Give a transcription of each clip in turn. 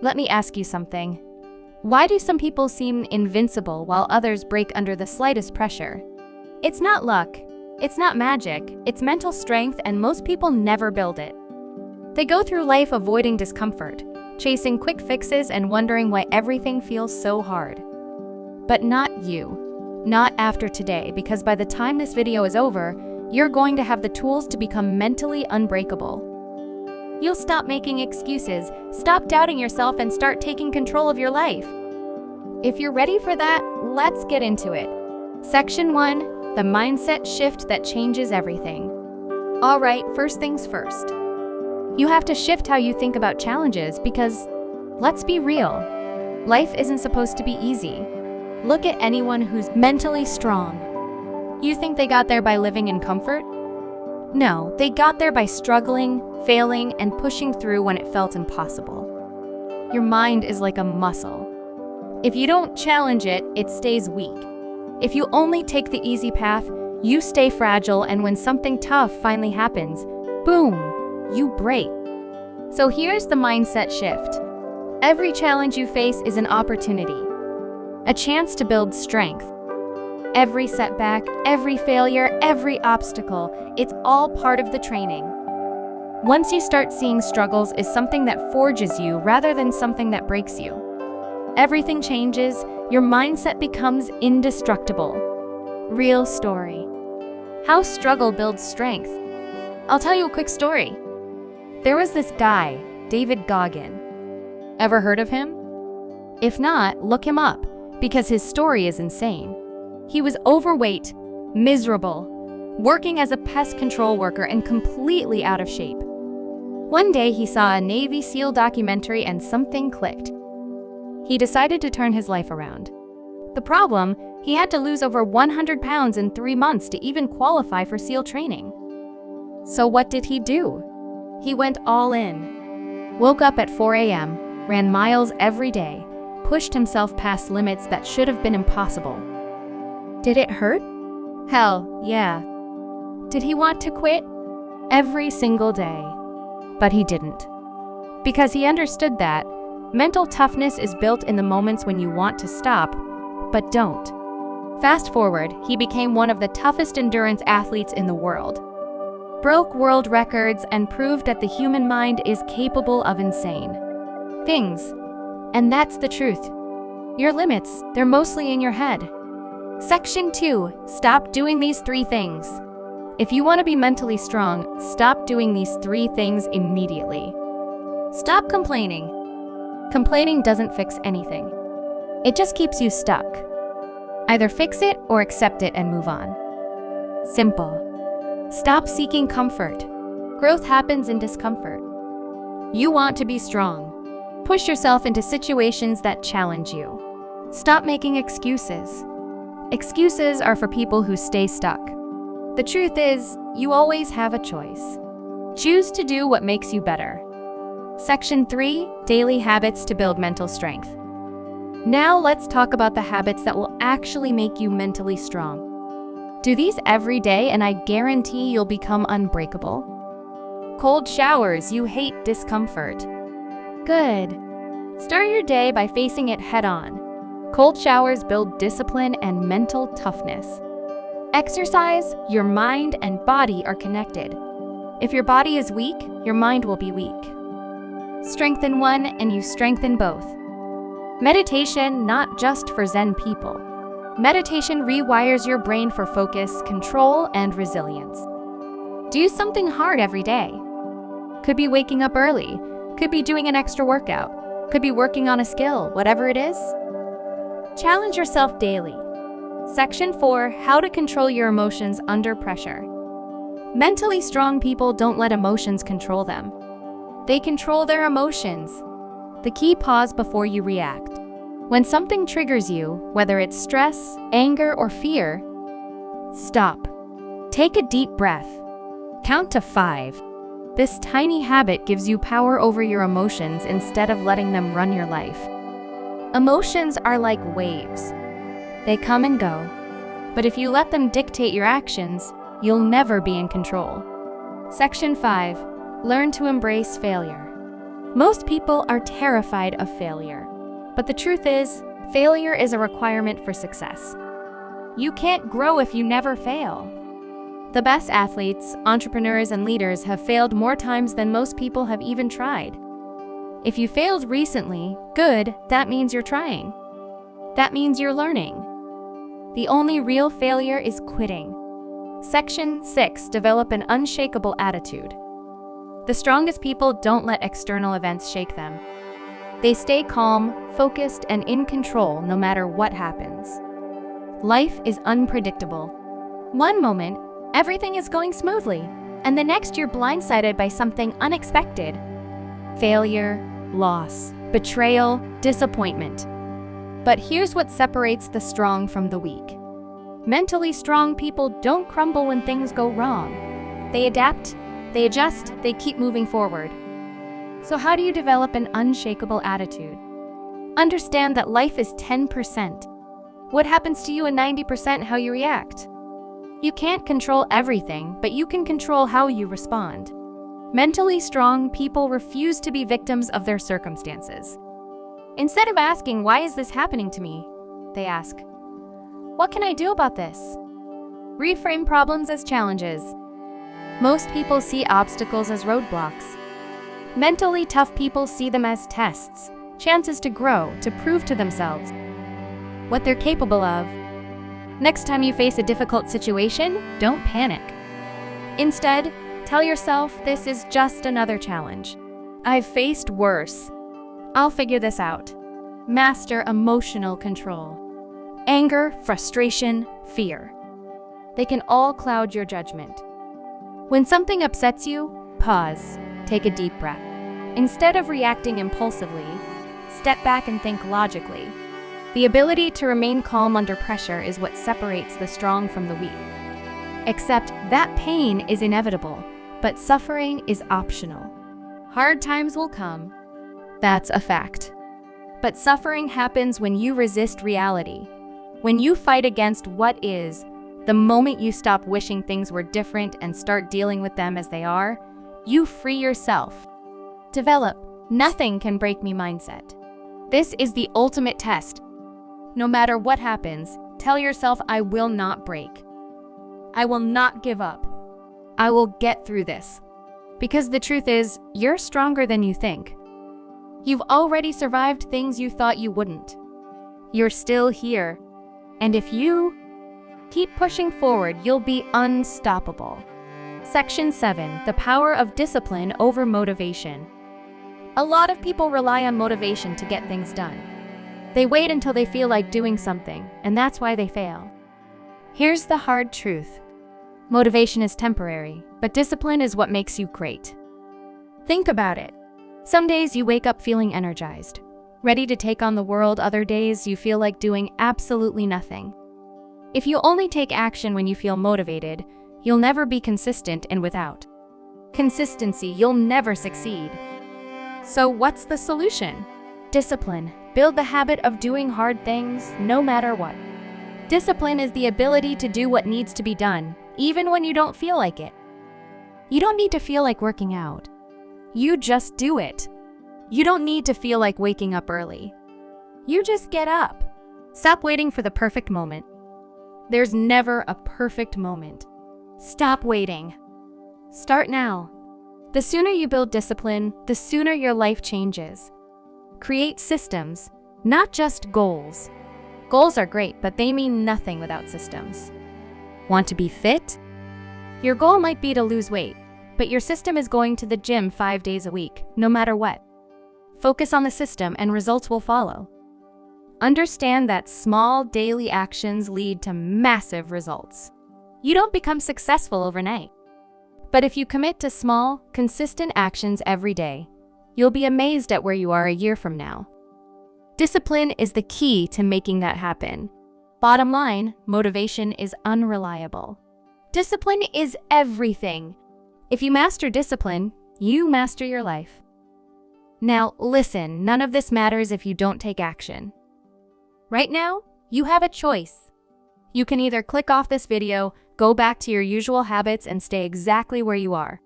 Let me ask you something. Why do some people seem invincible while others break under the slightest pressure? It's not luck. It's not magic. It's mental strength, and most people never build it. They go through life avoiding discomfort, chasing quick fixes and wondering why everything feels so hard. But not you. Not after today, because by the time this video is over, you're going to have the tools to become mentally unbreakable. You'll stop making excuses, stop doubting yourself, and start taking control of your life. If you're ready for that, let's get into it. Section 1, the mindset shift that changes everything. All right, first things first. You have to shift how you think about challenges because, let's be real, life isn't supposed to be easy. Look at anyone who's mentally strong. You think they got there by living in comfort? No, they got there by struggling, failing, and pushing through when it felt impossible. Your mind is like a muscle. If you don't challenge it, it stays weak. If you only take the easy path, you stay fragile, and when something tough finally happens, boom, you break. So here's the mindset shift. Every challenge you face is an opportunity, a chance to build strength. Every setback, every failure, every obstacle, it's all part of the training. Once you start seeing struggles as something that forges you rather than something that breaks you, everything changes, your mindset becomes indestructible. Real story. How struggle builds strength. I'll tell you a quick story. There was this guy, David Goggin. Ever heard of him? If not, look him up, because his story is insane. He was overweight, miserable, working as a pest control worker and completely out of shape. One day he saw a Navy SEAL documentary and something clicked. He decided to turn his life around. The problem, he had to lose over 100 pounds in 3 months to even qualify for SEAL training. So what did he do? He went all in. Woke up at 4 a.m., ran miles every day, pushed himself past limits that should have been impossible. Did it hurt? Hell, yeah. Did he want to quit? Every single day. But he didn't. Because he understood that mental toughness is built in the moments when you want to stop, but don't. Fast forward, he became one of the toughest endurance athletes in the world. Broke world records and proved that the human mind is capable of insane things. And that's the truth. Your limits, they're mostly in your head. Section 2, stop doing these 3 things. If you want to be mentally strong, stop doing these 3 things immediately. Stop complaining. Complaining doesn't fix anything. It just keeps you stuck. Either fix it or accept it and move on. Simple. Stop seeking comfort. Growth happens in discomfort. You want to be strong. Push yourself into situations that challenge you. Stop making excuses. Excuses are for people who stay stuck. The truth is, you always have a choice. Choose to do what makes you better. Section 3, daily habits to build mental strength. Now let's talk about the habits that will actually make you mentally strong. Do these every day and I guarantee you'll become unbreakable. Cold showers, you hate discomfort. Good. Start your day by facing it head-on. Cold showers build discipline and mental toughness. Exercise, your mind and body are connected. If your body is weak, your mind will be weak. Strengthen one and you strengthen both. Meditation, not just for Zen people. Meditation rewires your brain for focus, control, and resilience. Do something hard every day. Could be waking up early, could be doing an extra workout, could be working on a skill, whatever it is. Challenge yourself daily. Section 4, how to control your emotions under pressure. Mentally strong people don't let emotions control them. They control their emotions. The key, pause before you react. When something triggers you, whether it's stress, anger, or fear, stop. Take a deep breath. Count to 5. This tiny habit gives you power over your emotions instead of letting them run your life. Emotions are like waves. They come and go. But if you let them dictate your actions, you'll never be in control. Section 5, learn to embrace failure. Most people are terrified of failure. But the truth is, failure is a requirement for success. You can't grow if you never fail. The best athletes, entrepreneurs, and leaders have failed more times than most people have even tried. If you failed recently, good, that means you're trying. That means you're learning. The only real failure is quitting. Section 6. Develop an unshakable attitude. The strongest people don't let external events shake them. They stay calm, focused, and in control no matter what happens. Life is unpredictable. One moment, everything is going smoothly, and the next you're blindsided by something unexpected. Failure, loss, betrayal, disappointment. But here's what separates the strong from the weak. Mentally strong people don't crumble when things go wrong. They adapt, they adjust, they keep moving forward. So how do you develop an unshakable attitude? Understand that life is 10%. What happens to you in 90% how you react? You can't control everything, but you can control how you respond. Mentally strong people refuse to be victims of their circumstances. Instead of asking, "Why is this happening to me?" they ask, "What can I do about this?" Reframe problems as challenges. Most people see obstacles as roadblocks. Mentally tough people see them as tests, chances to grow, to prove to themselves what they're capable of. Next time you face a difficult situation, don't panic. Instead, tell yourself, this is just another challenge. I've faced worse. I'll figure this out. Master emotional control. Anger, frustration, fear. They can all cloud your judgment. When something upsets you, pause, take a deep breath. Instead of reacting impulsively, step back and think logically. The ability to remain calm under pressure is what separates the strong from the weak. Except that pain is inevitable, but suffering is optional. Hard times will come. That's a fact. But suffering happens when you resist reality. When you fight against what is, the moment you stop wishing things were different and start dealing with them as they are, you free yourself. Develop "nothing can break me" mindset. This is the ultimate test. No matter what happens, tell yourself, "I will not break. I will not give up. I will get through this." Because the truth is, you're stronger than you think. You've already survived things you thought you wouldn't. You're still here. And if you keep pushing forward, you'll be unstoppable. Section 7. The power of discipline over motivation. A lot of people rely on motivation to get things done. They wait until they feel like doing something, and that's why they fail. Here's the hard truth. Motivation is temporary, but discipline is what makes you great. Think about it. Some days you wake up feeling energized, ready to take on the world. Other days you feel like doing absolutely nothing. If you only take action when you feel motivated, you'll never be consistent, and without consistency, you'll never succeed. So what's the solution? Discipline. Build the habit of doing hard things, no matter what. Discipline is the ability to do what needs to be done, even when you don't feel like it. You don't need to feel like working out. You just do it. You don't need to feel like waking up early. You just get up. Stop waiting for the perfect moment. There's never a perfect moment. Stop waiting. Start now. The sooner you build discipline, the sooner your life changes. Create systems, not just goals. Goals are great, but they mean nothing without systems. Want to be fit? Your goal might be to lose weight, but your system is going to the gym 5 days a week, no matter what. Focus on the system and results will follow. Understand that small daily actions lead to massive results. You don't become successful overnight. But if you commit to small, consistent actions every day, you'll be amazed at where you are a year from now. Discipline is the key to making that happen. Bottom line, motivation is unreliable. Discipline is everything. If you master discipline, you master your life. Now, listen, none of this matters if you don't take action. Right now, you have a choice. You can either click off this video, go back to your usual habits, and stay exactly where you are.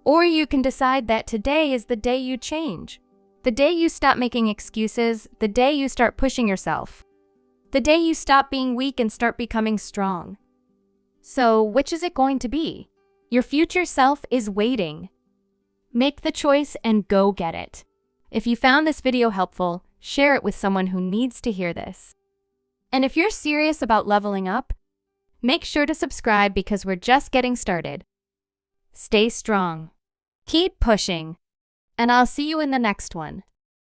Or you can decide that today is the day you change. The day you stop making excuses, the day you start pushing yourself. The day you stop being weak and start becoming strong. So, which is it going to be? Your future self is waiting. Make the choice and go get it. If you found this video helpful, share it with someone who needs to hear this. And if you're serious about leveling up, make sure to subscribe because we're just getting started. Stay strong. Keep pushing. And I'll see you in the next one.